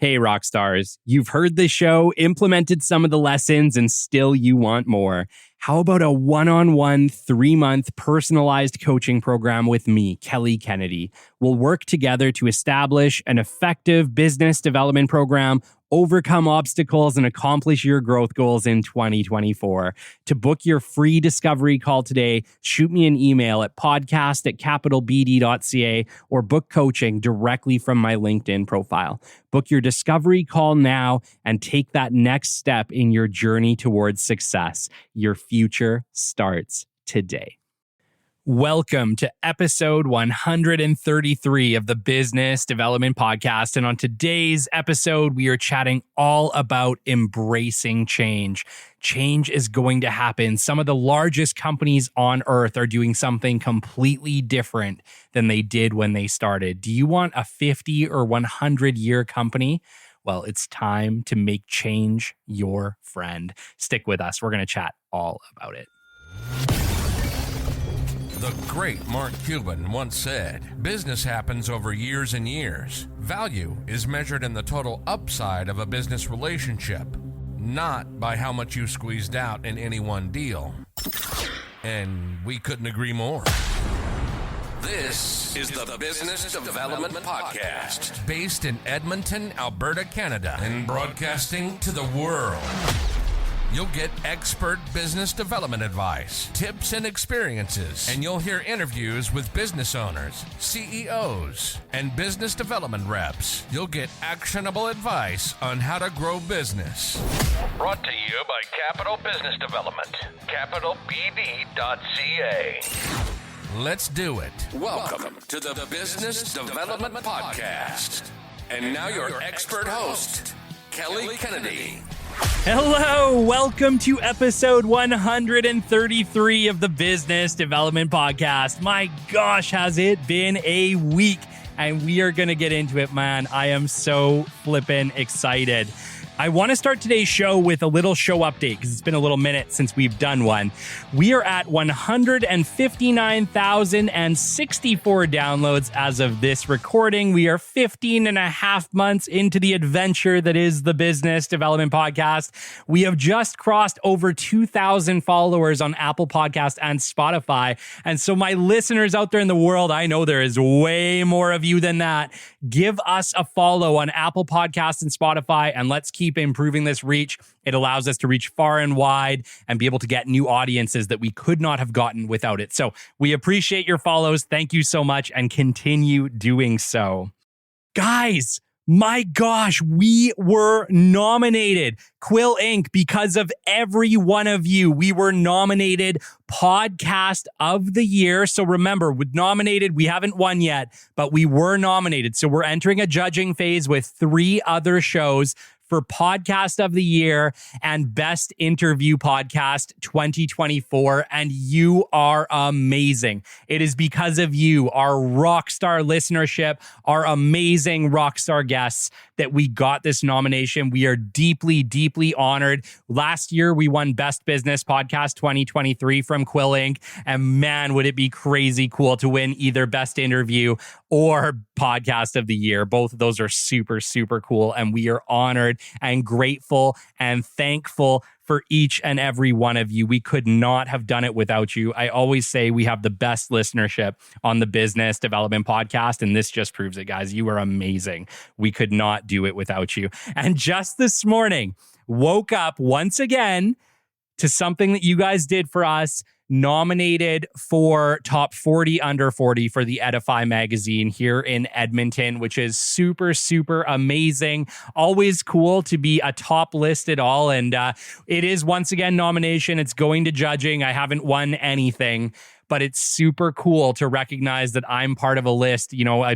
Hey, rock stars, you've heard the show, implemented some of the lessons, and still you want more. How about a one-on-one, 3-month personalized coaching program with me, Kelly Kennedy? We'll work together to establish an effective business development program, overcome obstacles, and accomplish your growth goals in 2024. To book your free discovery call today, shoot me an email at podcast@capitalbd.ca or book coaching directly from my LinkedIn profile. Book your discovery call now and take that next step in your journey towards success. Your future starts today. Welcome to episode 133 of the Business Development Podcast. And on today's episode, we are chatting all about embracing change. Change is going to happen. Some of the largest companies on earth are doing something completely different than they did when they started. Do you want a 50 or 100-year company? Well, it's time to make change your friend. Stick with us. We're going to chat all about it. The great Mark Cuban once said, "Business happens over years and years. Value is measured in the total upside of a business relationship, not by how much you squeezed out in any one deal." And we couldn't agree more. This is the Business Development Podcast, based in Edmonton, Alberta, Canada, and broadcasting to the world. You'll get expert business development advice, tips and experiences, and you'll hear interviews with business owners, CEOs, and business development reps. You'll get actionable advice on how to grow business. Brought to you by Capital Business Development, capitalbd.ca. Let's do it. Welcome to the Business Development Podcast. And now your expert host, Kelly Kennedy. Hello, welcome to episode 133 of the Business Development Podcast. My gosh, has it been a week? And we are going to get into it, man. I am so flippin' excited. I want to start today's show with a little show update because it's been a little minute since we've done one. We are at 159,064 downloads as of this recording. We are 15 and a half months into the adventure that is the Business Development Podcast. We have just crossed over 2,000 followers on Apple Podcasts and Spotify. And so my listeners out there in the world, I know there is way more of you than that. Give us a follow on Apple Podcasts and Spotify, and let's keep improving this reach. It allows us to reach far and wide and be able to get new audiences that we could not have gotten without it. So we appreciate your follows. Thank you so much, and continue doing so. Guys, my gosh, we were nominated. Quill Inc., because of every one of you, we were nominated Podcast of the Year. So remember, with nominated, we haven't won yet, but we were nominated. So we're entering a judging phase with 3 other shows for Podcast of the Year and Best Interview Podcast 2024. And you are amazing. It is because of you, our rockstar listenership, our amazing rockstar guests, that we got this nomination. We are deeply, deeply honored. Last year, we won Best Business Podcast 2023 from Quill Inc. And man, would it be crazy cool to win either Best Interview or Podcast of the Year. Both of those are super, super cool. And we are honored and grateful and thankful for each and every one of you. We could not have done it without you. I always say we have the best listenership on the Business Development Podcast, and this just proves it, guys. You are amazing. We could not do it without you. And just this morning, woke up once again to something that you guys did for us. Nominated for top 40 under 40 for the Edify magazine here in Edmonton, which is super, super amazing. Always cool to be a top list at all. And it is once again nomination. It's going to judging. I haven't won anything, but it's super cool to recognize that I'm part of a list,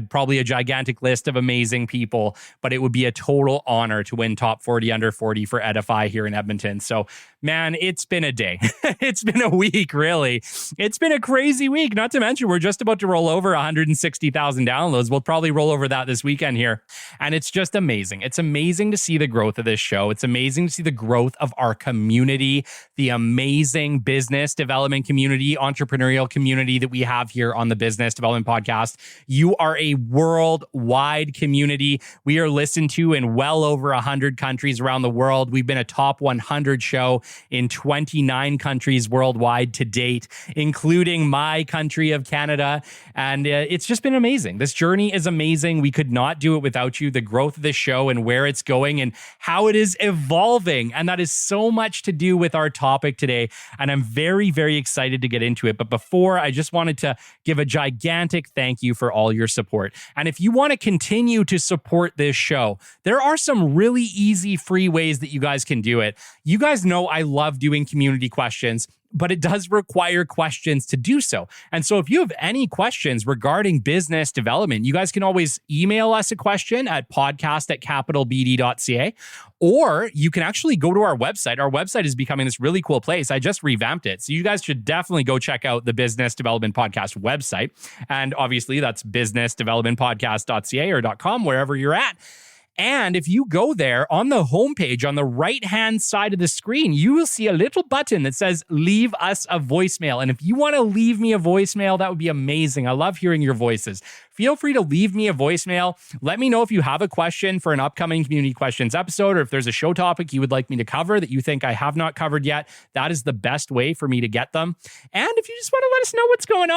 probably a gigantic list of amazing people, but it would be a total honor to win top 40 under 40 for Edify here in Edmonton. So man, it's been a day. It's been a week, really. It's been a crazy week. Not to mention, we're just about to roll over 160,000 downloads. We'll probably roll over that this weekend here. And it's just amazing. It's amazing to see the growth of this show. It's amazing to see the growth of our community, the amazing business development community, entrepreneurial entrepreneurial community that we have here on the Business Development Podcast. You are a worldwide community. We are listened to in well over 100 countries around the world. We've been a top 100 show in 29 countries worldwide to date, including my country of Canada. And it's just been amazing. This journey is amazing. We could not do it without you. The growth of this show and where it's going and how it is evolving. And that is so much to do with our topic today. And I'm very, very excited to get into it. But before, I just wanted to give a gigantic thank you for all your support. And if you want to continue to support this show, there are some really easy, free ways that you guys can do it. You guys know I love doing community questions, but it does require questions to do so. And so if you have any questions regarding business development, you guys can always email us a question at podcast@capitalbd.ca, or you can actually go to our website. Our website is becoming this really cool place. I just revamped it. So you guys should definitely go check out the Business Development Podcast website. And obviously that's businessdevelopmentpodcast.ca or .com, wherever you're at. And if you go there on the homepage, on the right-hand side of the screen, you will see a little button that says, leave us a voicemail. And if you want to leave me a voicemail, that would be amazing. I love hearing your voices. Feel free to leave me a voicemail. Let me know if you have a question for an upcoming Community Questions episode, or if there's a show topic you would like me to cover that you think I have not covered yet. That is the best way for me to get them. And if you just want to let us know what's going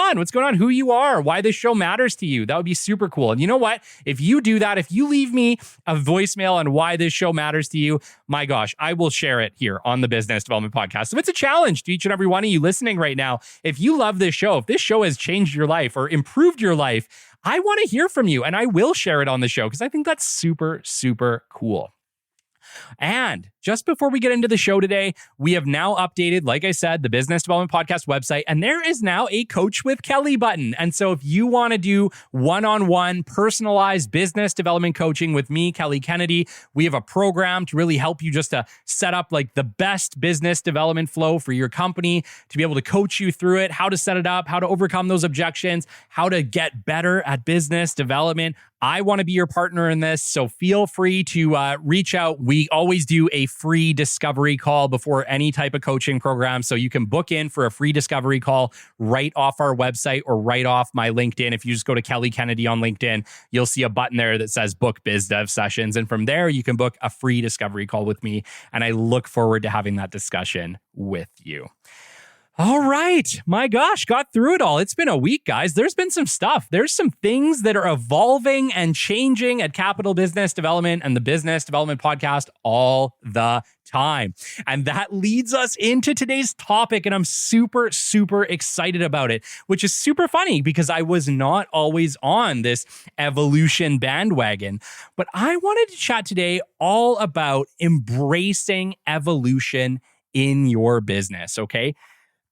on, who you are, why this show matters to you, that would be super cool. And you know what? If you do that, if you leave me a voicemail on why this show matters to you, my gosh, I will share it here on the Business Development Podcast. So it's a challenge to each and every one of you listening right now. If you love this show, if this show has changed your life or improved your life, I want to hear from you, and I will share it on the show because I think that's super, super cool. And just before we get into the show today, we have now updated, like I said, the Business Development Podcast website, and there is now a Coach with Kelly button. And so if you want to do one-on-one personalized business development coaching with me, Kelly Kennedy, we have a program to really help you just to set up like the best business development flow for your company, to be able to coach you through it, how to set it up, how to overcome those objections, how to get better at business development. I want to be your partner in this, so feel free to reach out. We always do a free discovery call before any type of coaching program, so you can book in for a free discovery call right off our website or right off my LinkedIn. If you just go to Kelly Kennedy on LinkedIn, you'll see a button there that says book biz dev sessions, and from there you can book a free discovery call with me, and I look forward to having that discussion with you. All right. My gosh, got through it all. It's been a week, guys. There's been some stuff. There's some things that are evolving and changing at Capital Business Development and the Business Development Podcast all the time. And that leads us into today's topic. And I'm super, super excited about it, which is super funny because I was not always on this evolution bandwagon. But I wanted to chat today all about embracing evolution in your business, okay?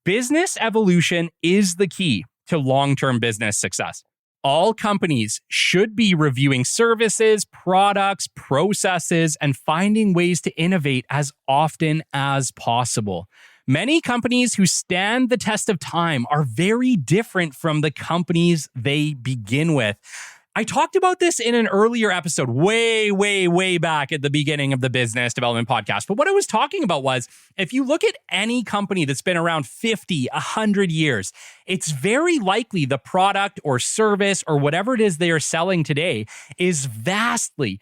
Business evolution is the key to long-term business success. All companies should be reviewing services, products, processes, and finding ways to innovate as often as possible. Many companies who stand the test of time are very different from the companies they begin with. I talked about this in an earlier episode, way back at the beginning of the Business Development Podcast. But what I was talking about was, if you look at any company that's been around 50, 100 years, it's very likely the product or service or whatever it is they are selling today is vastly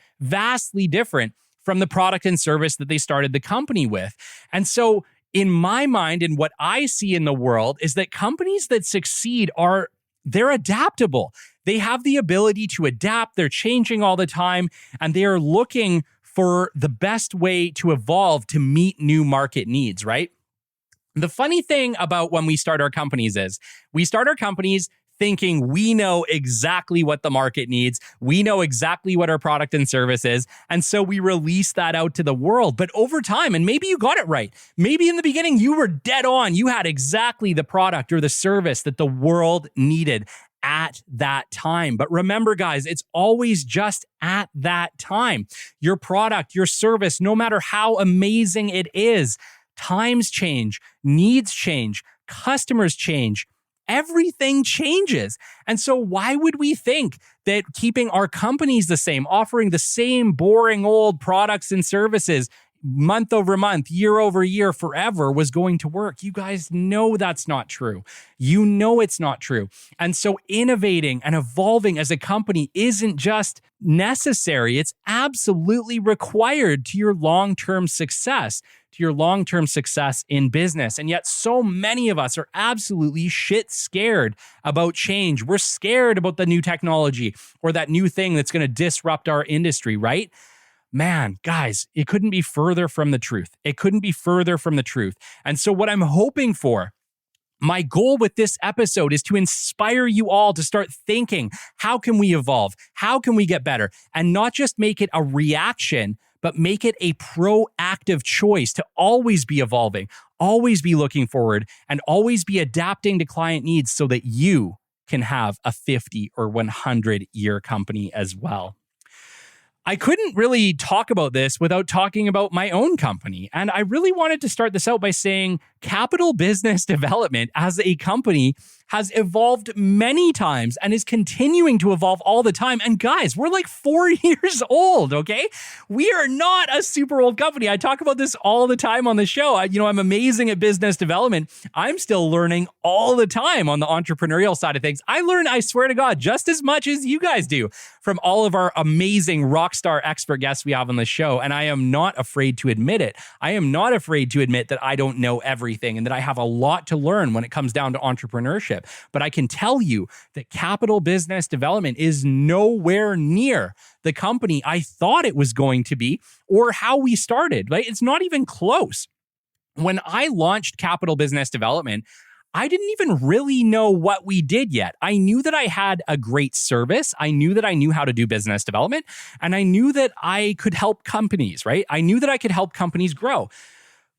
different from the product and service that they started the company with. And so in my mind, and what I see in the world, is that companies that succeed they're adaptable. They have the ability to adapt. They're changing all the time, and they are looking for the best way to evolve to meet new market needs, right? The funny thing about when we start our companies is we start our companies thinking we know exactly what the market needs. We know exactly what our product and service is. And so we release that out to the world. But over time, and maybe you got it right. Maybe in the beginning, you were dead on. You had exactly the product or the service that the world needed at that time. But remember, guys, it's always just at that time. Your product, your service, no matter how amazing it is, times change, needs change, customers change. Everything changes. And so why would we think that keeping our companies the same, offering the same boring old products and services, month over month, year over year, forever was going to work. You guys know that's not true. You know it's not true. And so innovating and evolving as a company isn't just necessary, it's absolutely required to your long-term success, in business. And yet so many of us are absolutely shit scared about change. We're scared about the new technology or that new thing that's going to disrupt our industry, right? Man, guys, it couldn't be further from the truth. And so what I'm hoping for, my goal with this episode is to inspire you all to start thinking, how can we evolve? How can we get better? And not just make it a reaction, but make it a proactive choice to always be evolving, always be looking forward, and always be adapting to client needs so that you can have a 50 or 100-year company as well. I couldn't really talk about this without talking about my own company. And I really wanted to start this out by saying Capital Business Development as a company has evolved many times and is continuing to evolve all the time. And guys, we're like 4 years old, okay? We are not a super old company. I talk about this all the time on the show. I'm amazing at business development. I'm still learning all the time on the entrepreneurial side of things. I learn, I swear to God, just as much as you guys do from all of our amazing rock star expert guests we have on the show. And I am not afraid to admit it. I am not afraid to admit that I don't know everything and that I have a lot to learn when it comes down to entrepreneurship. But I can tell you that Capital Business Development is nowhere near the company I thought it was going to be or how we started, right? It's not even close. When I launched Capital Business Development, I didn't even really know what we did yet. I knew that I had a great service. I knew that I knew how to do business development, and I knew that I could help companies, right? I knew that I could help companies grow.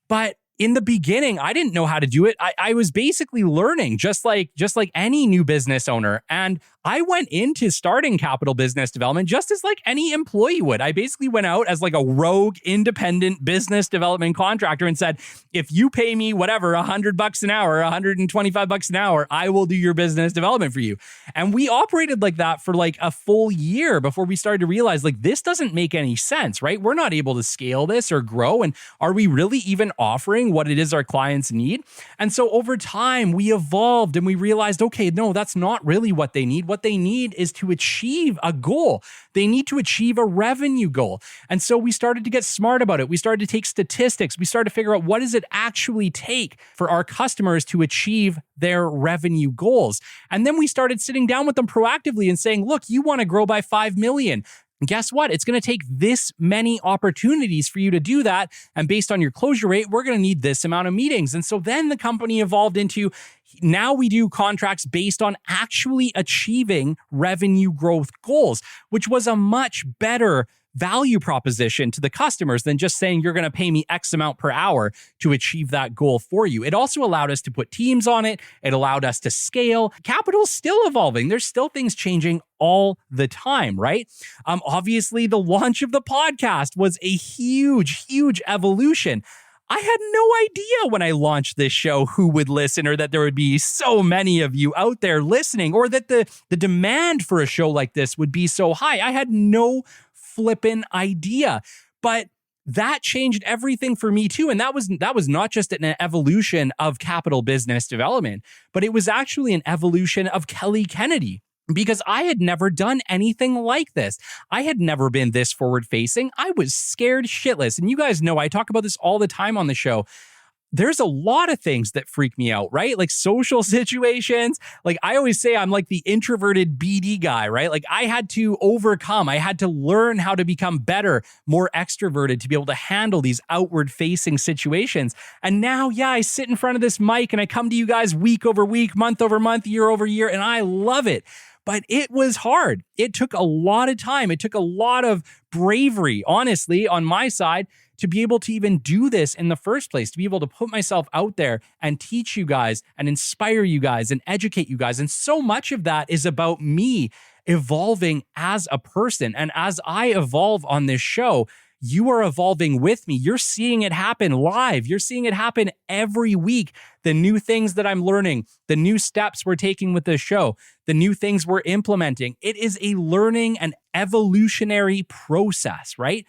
But in the beginning, I didn't know how to do it. I was basically learning just like any new business owner. And I went into starting Capital Business Development just as like any employee would. I basically went out as like a rogue independent business development contractor and said, if you pay me whatever, $100 an hour, $125 an hour, I will do your business development for you. And we operated like that for like a full year before we started to realize like this doesn't make any sense, right? We're not able to scale this or grow. And are we really even offering what it is our clients need? And so over time, we evolved and we realized, okay, no, that's not really what they need. What they need is to achieve a goal. They need to achieve a revenue goal. And so we started to get smart about it. We started to take statistics. We started to figure out what does it actually take for our customers to achieve their revenue goals. And then we started sitting down with them proactively and saying, look, you want to grow by 5 million. Guess what? It's going to take this many opportunities for you to do that. And based on your closure rate, we're going to need this amount of meetings. And so then the company evolved into, now we do contracts based on actually achieving revenue growth goals, which was a much better value proposition to the customers than just saying you're going to pay me X amount per hour to achieve that goal for you. It also allowed us to put teams on it. It allowed us to scale. Capital's still evolving. There's still things changing all the time, right? Obviously, the launch of the podcast was a huge, huge evolution. I had no idea when I launched this show who would listen or that there would be so many of you out there listening or that the demand for a show like this would be so high. I had no flippin' idea. But that changed everything for me too. And that was not just an evolution of Capital Business Development, but it was actually an evolution of Kelly Kennedy. Because I had never done anything like this. I had never been this forward-facing. I was scared shitless. And you guys know I talk about this all the time on the show. There's a lot of things that freak me out, right? Like social situations. Like I always say, I'm like the introverted BD guy, right? Like I had to learn how to become better, more extroverted to be able to handle these outward facing situations. And now, I sit in front of this mic and I come to you guys week over week, month over month, year over year, and I love it. But it was hard. It took a lot of time. It took a lot of bravery, honestly, on my side, to be able to even do this in the first place, to be able to put myself out there and teach you guys and inspire you guys and educate you guys. And so much of that is about me evolving as a person. And as I evolve on this show, you are evolving with me. You're seeing it happen live. You're seeing it happen every week. The new things that I'm learning, the new steps we're taking with this show, the new things we're implementing. It is a learning and evolutionary process, right?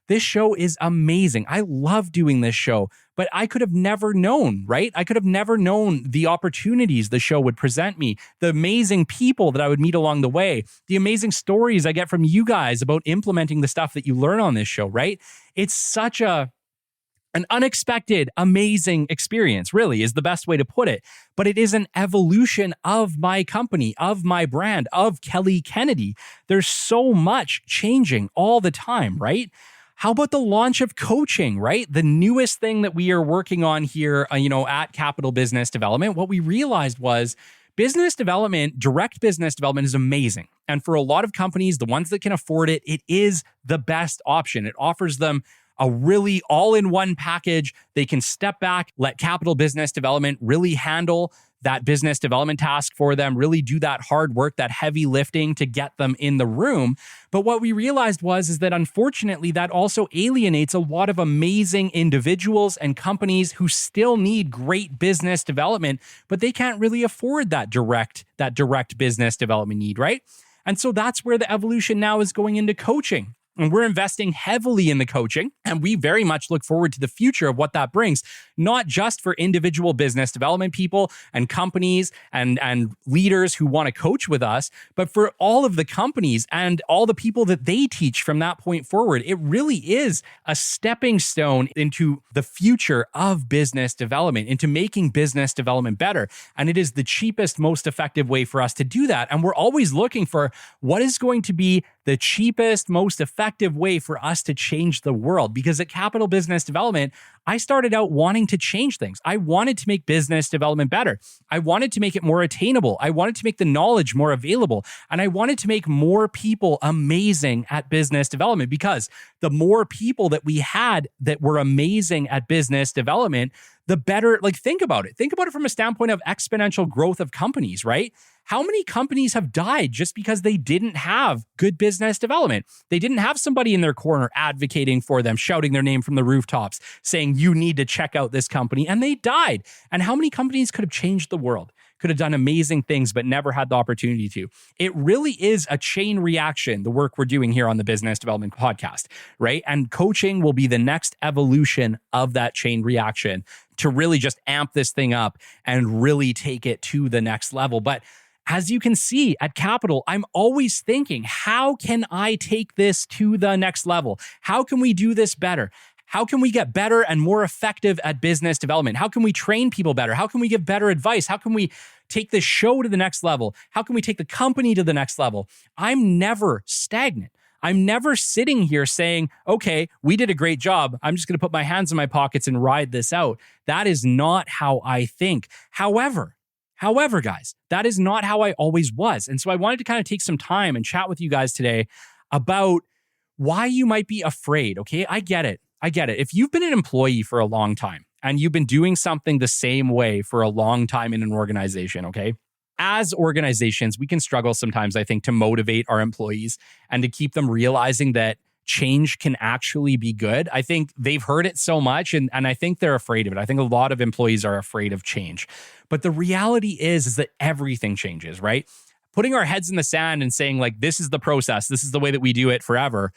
This show is amazing. I love doing this show, but I could have never known, right? I could have never known the opportunities the show would present me, the amazing people that I would meet along the way, the amazing stories I get from you guys about implementing the stuff that you learn on this show, right? It's such an unexpected, amazing experience, really, is the best way to put it. But it is an evolution of my company, of my brand, of Kelly Kennedy. There's so much changing all the time, right? How about the launch of coaching, right? The newest thing that we are working on here, at Capital Business Development. What we realized was business development, direct business development is amazing. And for a lot of companies, the ones that can afford it, it is the best option. It offers them a really all-in-one package. They can step back, let Capital Business Development really handle that business development task for them, really do that hard work, that heavy lifting to get them in the room. But what we realized is that unfortunately, that also alienates a lot of amazing individuals and companies who still need great business development, but they can't really afford that direct business development need, right? And so that's where the evolution now is going into coaching. And we're investing heavily in the coaching, and we very much look forward to the future of what that brings, not just for individual business development people and companies and leaders who want to coach with us, but for all of the companies and all the people that they teach from that point forward. It really is a stepping stone into the future of business development, into making business development better. And it is the cheapest, most effective way for us to do that. And we're always looking for what is going to be the cheapest, most effective way for us to change the world. Because at Capital Business Development, I started out wanting to change things. I wanted to make business development better. I wanted to make it more attainable. I wanted to make the knowledge more available. And I wanted to make more people amazing at business development, because the more people that we had that were amazing at business development, the better. Like, think about it. Think about it from a standpoint of exponential growth of companies, right? How many companies have died just because they didn't have good business development? They didn't have somebody in their corner advocating for them, shouting their name from the rooftops, saying, you need to check out this company, and they died. And how many companies could have changed the world, could have done amazing things, but never had the opportunity to? It really is a chain reaction, the work we're doing here on the Business Development Podcast, right? And coaching will be the next evolution of that chain reaction to really just amp this thing up and really take it to the next level. But as you can see at Capital, I'm always thinking, how can I take this to the next level? How can we do this better? How can we get better and more effective at business development? How can we train people better? How can we give better advice? How can we take the show to the next level? How can we take the company to the next level? I'm never stagnant. I'm never sitting here saying, okay, we did a great job. I'm just going to put my hands in my pockets and ride this out. That is not how I think. However, guys, that is not how I always was. And so I wanted to kind of take some time and chat with you guys today about why you might be afraid, okay? I get it. If you've been an employee for a long time and you've been doing something the same way for a long time in an organization, okay? As organizations, we can struggle sometimes, I think, to motivate our employees and to keep them realizing that change can actually be good. I think they've heard it so much, and I think they're afraid of it. I think a lot of employees are afraid of change. But the reality is that everything changes, right? Putting our heads in the sand and saying, like, this is the process, this is the way that we do it forever,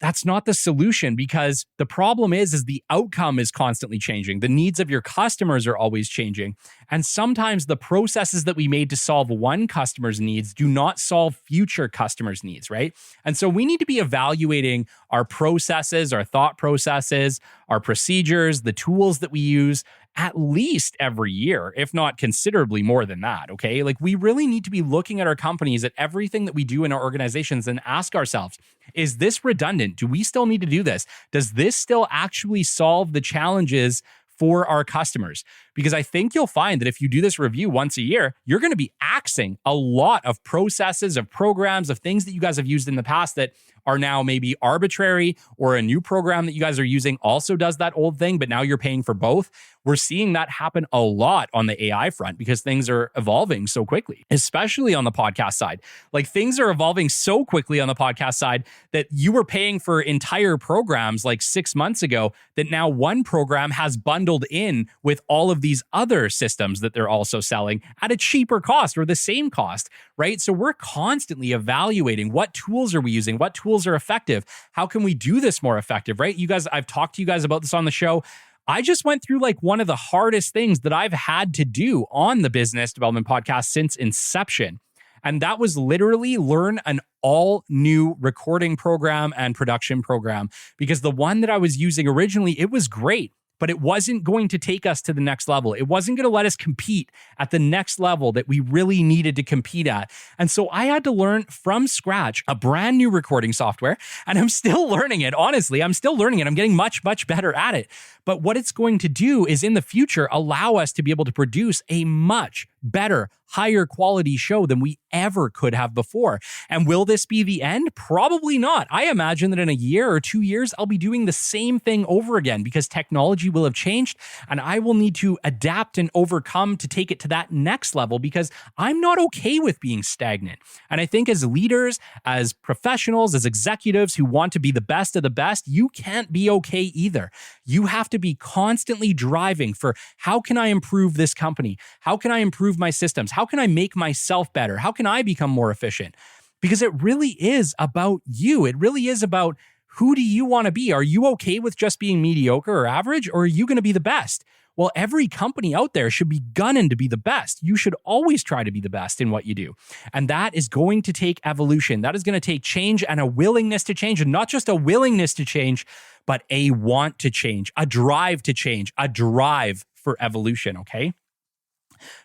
that's not the solution, because the problem is the outcome is constantly changing. The needs of your customers are always changing. And sometimes the processes that we made to solve one customer's needs do not solve future customers' needs, right? And so we need to be evaluating our processes, our thought processes, our procedures, the tools that we use at least every year, if not considerably more than that, okay? Like, we really need to be looking at our companies, at everything that we do in our organizations, and ask ourselves, is this redundant? Do we still need to do this? Does this still actually solve the challenges for our customers? Because I think you'll find that if you do this review once a year, you're going to be axing a lot of processes, of programs, of things that you guys have used in the past that are now maybe arbitrary, or a new program that you guys are using also does that old thing, but now you're paying for both. We're seeing that happen a lot on the AI front because things are evolving so quickly, especially on the podcast side. Like, things are evolving so quickly on the podcast side that you were paying for entire programs like 6 months ago that now one program has bundled in with all of these other systems that they're also selling at a cheaper cost or the same cost, right? So we're constantly evaluating what tools are we using, what tools are effective, how can we do this more effective, right? You guys, I've talked to you guys about this on the show. I just went through like one of the hardest things that I've had to do on the Business Development Podcast since inception. And that was literally learn an all new recording program and production program, because the one that I was using originally, it was great, but it wasn't going to take us to the next level. It wasn't going to let us compete at the next level that we really needed to compete at. And so I had to learn from scratch a brand new recording software, and I'm still learning it. Honestly, I'm still learning it. I'm getting much, much better at it. But what it's going to do is in the future, allow us to be able to produce a much better, higher quality show than we ever could have before. And will this be the end? Probably not. I imagine that in a year or 2 years, I'll be doing the same thing over again because technology will have changed and I will need to adapt and overcome to take it to that next level, because I'm not okay with being stagnant. And I think as leaders, as professionals, as executives who want to be the best of the best, you can't be okay either. You have to be constantly driving for, how can I improve this company? How can I improve my systems? How can I make myself better? How can I become more efficient? Because it really is about you. It really is about, who do you want to be? Are you okay with just being mediocre or average, or are you going to be the best? Well, every company out there should be gunning to be the best. You should always try to be the best in what you do. And that is going to take evolution. That is going to take change and a willingness to change, and not just a willingness to change, but a want to change, a drive to change, a drive for evolution, okay?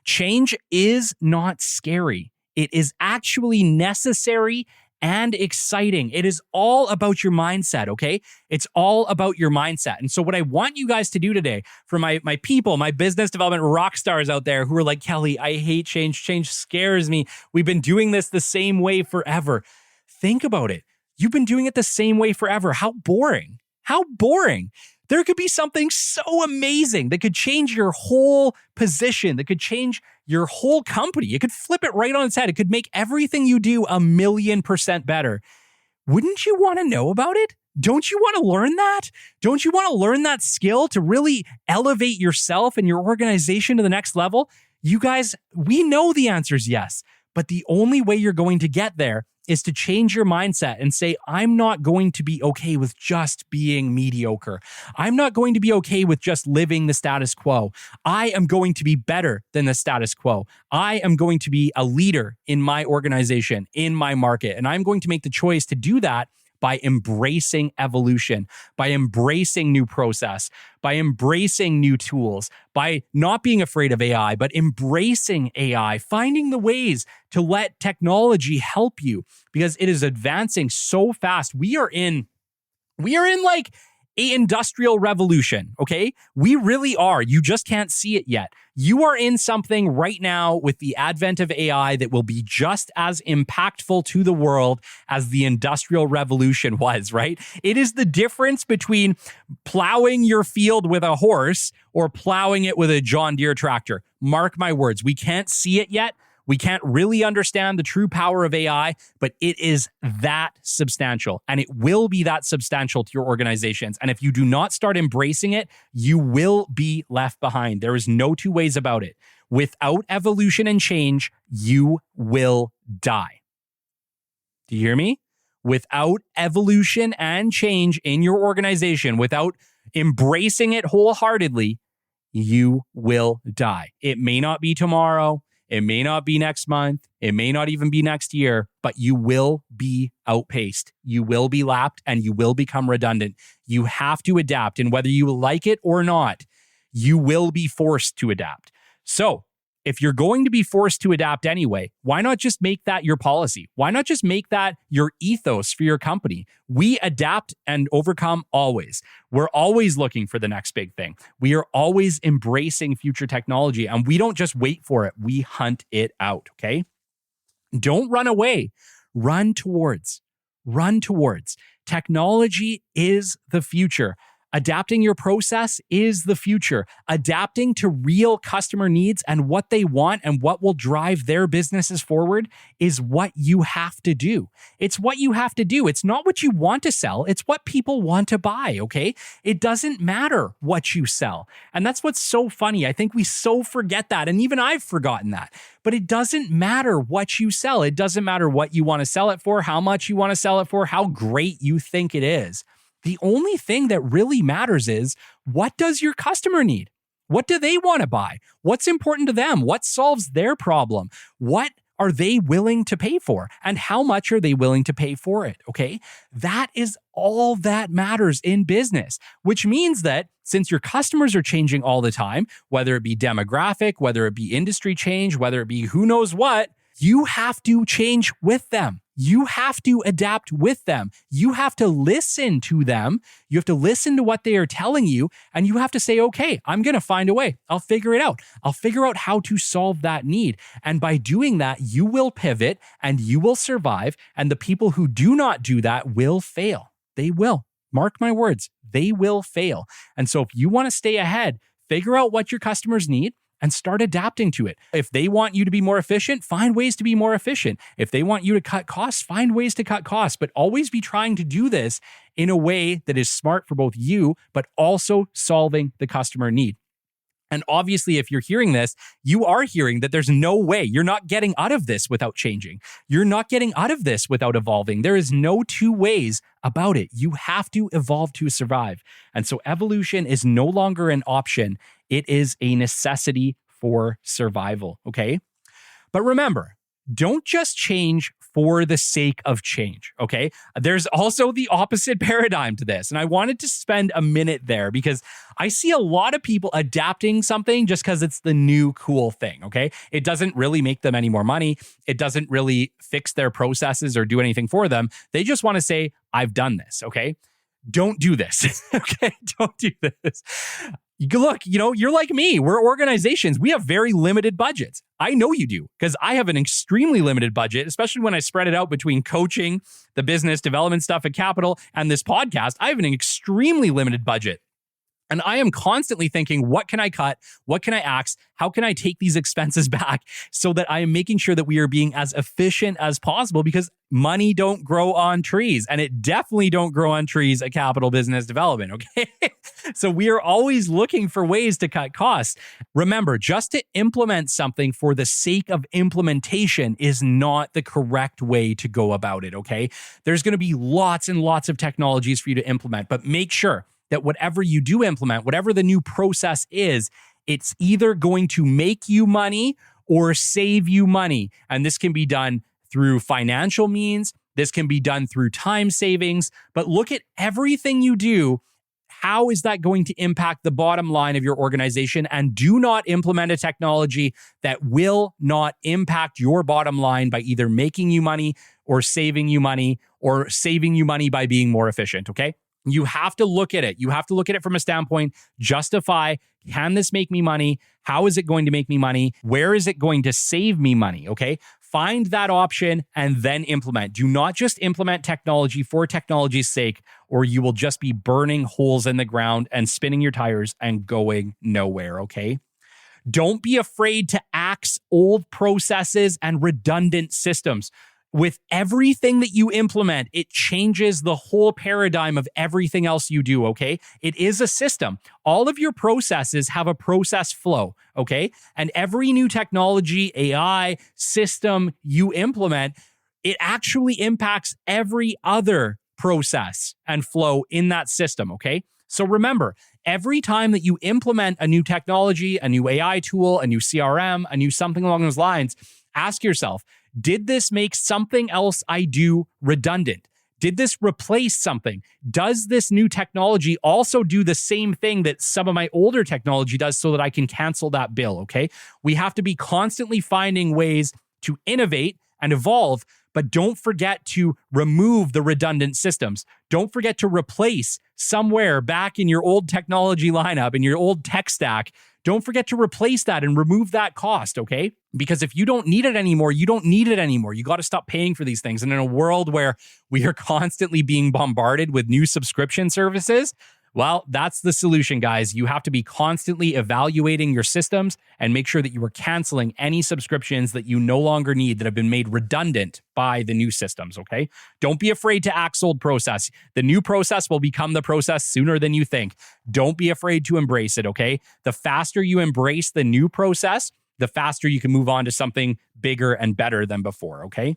Change is not scary. It is actually necessary and exciting. It is all about your mindset, okay? It's all about your mindset. And so what I want you guys to do today, for my people, my business development rock stars out there who are like, Kelly, I hate change. Change scares me. We've been doing this the same way forever. Think about it. You've been doing it the same way forever. How boring. How boring. There could be something so amazing that could change your whole position, that could change your whole company. It could flip it right on its head. It could make everything you do 1,000,000% better. Wouldn't you want to know about it? Don't you want to learn that? Don't you want to learn that skill to really elevate yourself and your organization to the next level? You guys, we know the answer is yes, but the only way you're going to get there is to change your mindset and say, I'm not going to be okay with just being mediocre. I'm not going to be okay with just living the status quo. I am going to be better than the status quo. I am going to be a leader in my organization, in my market, and I'm going to make the choice to do that by embracing evolution, by embracing new process, by embracing new tools, by not being afraid of AI, but embracing AI, finding the ways to let technology help you, because it is advancing so fast. We are in like an industrial revolution, okay? We really are. You just can't see it yet. You are in something right now with the advent of AI that will be just as impactful to the world as the Industrial Revolution was, right? It is the difference between plowing your field with a horse or plowing it with a John Deere tractor. Mark my words, we can't see it yet. We can't really understand the true power of AI, but it is that substantial, and it will be that substantial to your organizations. And if you do not start embracing it, you will be left behind. There is no two ways about it. Without evolution and change, you will die. Do you hear me? Without evolution and change in your organization, without embracing it wholeheartedly, you will die. It may not be tomorrow. It may not be next month. It may not even be next year, but you will be outpaced. You will be lapped and you will become redundant. You have to adapt. And whether you like it or not, you will be forced to adapt. So if you're going to be forced to adapt anyway, why not just make that your policy? Why not just make that your ethos for your company? We adapt and overcome always. We're always looking for the next big thing. We are always embracing future technology, and we don't just wait for it. We hunt it out, okay? Don't run away. Run towards. Run towards. Technology is the future. Adapting your process is the future. Adapting to real customer needs and what they want and what will drive their businesses forward is what you have to do. It's what you have to do. It's not what you want to sell. It's what people want to buy, okay? It doesn't matter what you sell. And that's what's so funny. I think we so forget that. And even I've forgotten that. But it doesn't matter what you sell. It doesn't matter what you want to sell it for, how much you want to sell it for, how great you think it is. The only thing that really matters is, what does your customer need? What do they want to buy? What's important to them? What solves their problem? What are they willing to pay for? And how much are they willing to pay for it? Okay. That is all that matters in business, which means that since your customers are changing all the time, whether it be demographic, whether it be industry change, whether it be who knows what, you have to change with them. You have to adapt with them. You have to listen to them. You have to listen to what they are telling you. And you have to say, okay, I'm going to find a way. I'll figure it out. I'll figure out how to solve that need. And by doing that, you will pivot and you will survive. And the people who do not do that will fail. They will. Mark my words, they will fail. And so if you want to stay ahead, figure out what your customers need and start adapting to it. If they want you to be more efficient, find ways to be more efficient. If they want you to cut costs, find ways to cut costs, but always be trying to do this in a way that is smart for both you, but also solving the customer need. And obviously, if you're hearing this, you are hearing that there's no way. You're not getting out of this without changing. You're not getting out of this without evolving. There is no two ways about it. You have to evolve to survive. And so evolution is no longer an option. It is a necessity for survival, okay? But remember, don't just change for the sake of change, okay? There's also the opposite paradigm to this. And I wanted to spend a minute there because I see a lot of people adapting something just because it's the new cool thing, okay? It doesn't really make them any more money. It doesn't really fix their processes or do anything for them. They just want to say, I've done this, okay? Don't do this, okay? Don't do this. Look, you're like me. We're organizations. We have very limited budgets. I know you do because I have an extremely limited budget, especially when I spread it out between coaching, the business development stuff at Capital, and this podcast. I have an extremely limited budget. And I am constantly thinking, what can I cut? What can I axe? How can I take these expenses back so that I am making sure that we are being as efficient as possible, because money don't grow on trees, and it definitely don't grow on trees at Capital Business Development, okay? So we are always looking for ways to cut costs. Remember, just to implement something for the sake of implementation is not the correct way to go about it, okay? There's going to be lots and lots of technologies for you to implement, but make sure that whatever you do implement, whatever the new process is, it's either going to make you money or save you money. And this can be done through financial means. This can be done through time savings. But look at everything you do. How is that going to impact the bottom line of your organization? And do not implement a technology that will not impact your bottom line by either making you money or saving you money by being more efficient, okay? You have to look at it. You have to look at it from a standpoint, justify, can this make me money? How is it going to make me money? Where is it going to save me money? Okay. Find that option and then implement. Do not just implement technology for technology's sake, or you will just be burning holes in the ground and spinning your tires and going nowhere. Okay. Don't be afraid to axe old processes and redundant systems. With everything that you implement, it changes the whole paradigm of everything else you do, okay? It is a system. All of your processes have a process flow, okay? And every new technology, AI, system you implement, it actually impacts every other process and flow in that system, okay? So remember, every time that you implement a new technology, a new AI tool, a new CRM, a new something along those lines, ask yourself, did this make something else I do redundant? Did this replace something? Does this new technology also do the same thing that some of my older technology does so that I can cancel that bill, okay? We have to be constantly finding ways to innovate and evolve, but don't forget to remove the redundant systems. Don't forget to replace somewhere back in your old technology lineup, in your old tech stack. Don't forget to replace that and remove that cost, okay? Because if you don't need it anymore, you don't need it anymore. You got to stop paying for these things. And in a world where we are constantly being bombarded with new subscription services, Well, that's the solution, guys. You have to be constantly evaluating your systems and make sure that you are canceling any subscriptions that you no longer need that have been made redundant by the new systems, okay? Don't be afraid to axe old process. The new process will become the process sooner than you think. Don't be afraid to embrace it, okay? The faster you embrace the new process, the faster you can move on to something bigger and better than before, okay?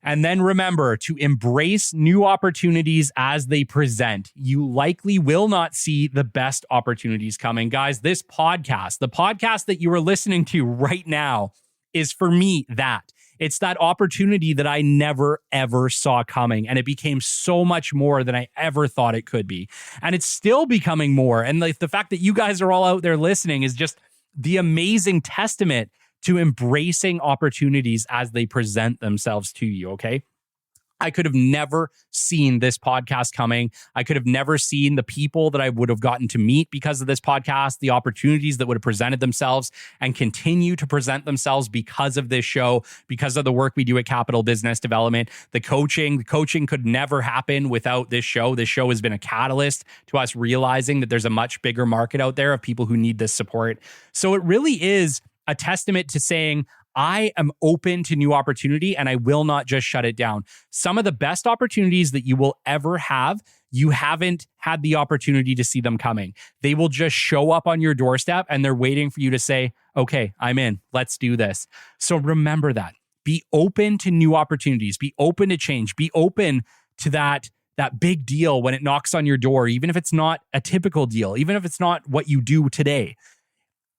And then remember to embrace new opportunities as they present. You likely will not see the best opportunities coming. Guys, this podcast, the podcast that you are listening to right now, is for me that. It's that opportunity that I never, ever saw coming. And it became so much more than I ever thought it could be. And it's still becoming more. And the fact that you guys are all out there listening is just the amazing testament to embracing opportunities as they present themselves to you, okay? I could have never seen this podcast coming. I could have never seen the people that I would have gotten to meet because of this podcast, the opportunities that would have presented themselves and continue to present themselves because of this show, because of the work we do at Capital Business Development. The coaching could never happen without this show. This show has been a catalyst to us realizing that there's a much bigger market out there of people who need this support. So it really is a testament to saying, I am open to new opportunity and I will not just shut it down. Some of the best opportunities that you will ever have, you haven't had the opportunity to see them coming. They will just show up on your doorstep and they're waiting for you to say, okay, I'm in, let's do this. So remember that. Be open to new opportunities. Be open to change. Be open to that big deal when it knocks on your door, even if it's not a typical deal, even if it's not what you do today.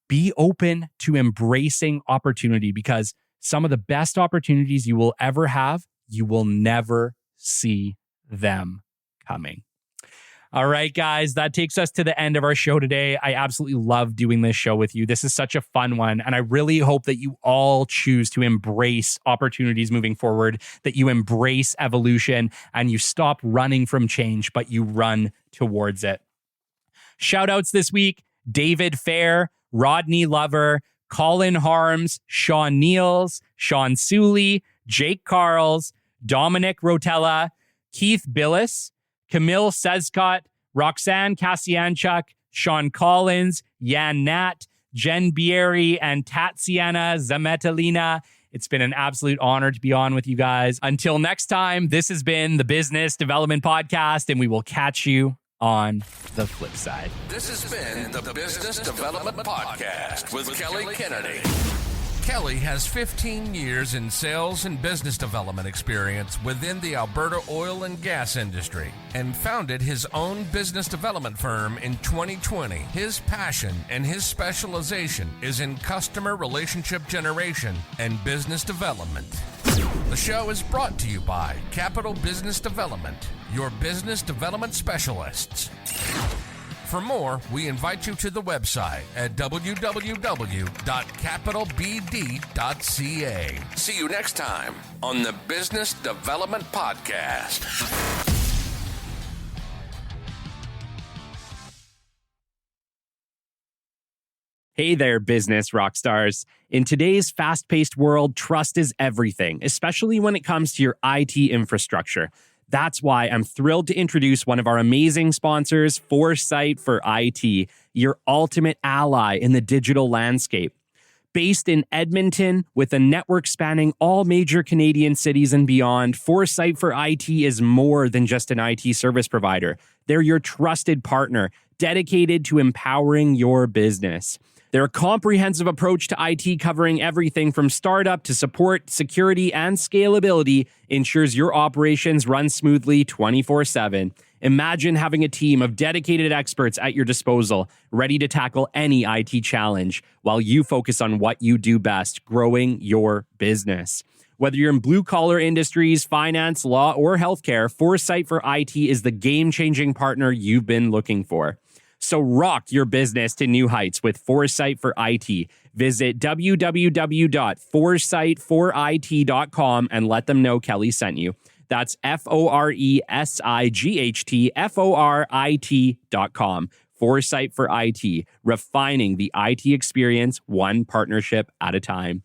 Be open to embracing opportunity because some of the best opportunities you will ever have, you will never see them coming. All right, guys, that takes us to the end of our show today. I absolutely love doing this show with you. This is such a fun one. And I really hope that you all choose to embrace opportunities moving forward, that you embrace evolution and you stop running from change, but you run towards it. Shout outs this week, David Fair, Rodney Lover, Colin Harms, Sean Niels, Sean Suley, Jake Carls, Dominic Rotella, Keith Billis, Camille Sescott, Roxanne Kasianchuk, Sean Collins, Yan Nat, Jen Bieri, and Tatsiana Zametalina. It's been an absolute honor to be on with you guys. Until next time, this has been the Business Development Podcast, and we will catch you on the flip side. This has been the Business Development Podcast with Kelly Kennedy. Kelly has 15 years in sales and business development experience within the Alberta oil and gas industry and founded his own business development firm in 2020. His passion and his specialization is in customer relationship generation and business development. The show is brought to you by Capital Business Development, your business development specialists. For more, we invite you to the website at www.capitalbd.ca. See you next time on the Business Development Podcast. Hey there, business rock stars. In today's fast-paced world, trust is everything, especially when it comes to your IT infrastructure. That's why I'm thrilled to introduce one of our amazing sponsors, Foresight for IT, your ultimate ally in the digital landscape. Based in Edmonton, with a network spanning all major Canadian cities and beyond, Foresight for IT is more than just an IT service provider. They're your trusted partner, dedicated to empowering your business. Their comprehensive approach to IT, covering everything from startup to support, security, and scalability, ensures your operations run smoothly 24/7. Imagine having a team of dedicated experts at your disposal, ready to tackle any IT challenge, while you focus on what you do best, growing your business. Whether you're in blue-collar industries, finance, law, or healthcare, Foresight for IT is the game-changing partner you've been looking for. So rock your business to new heights with Foresight for IT. Visit www.foresightforit.com and let them know Kelly sent you. That's FORESIGHTFORIT.com. Foresight for IT, refining the IT experience one partnership at a time.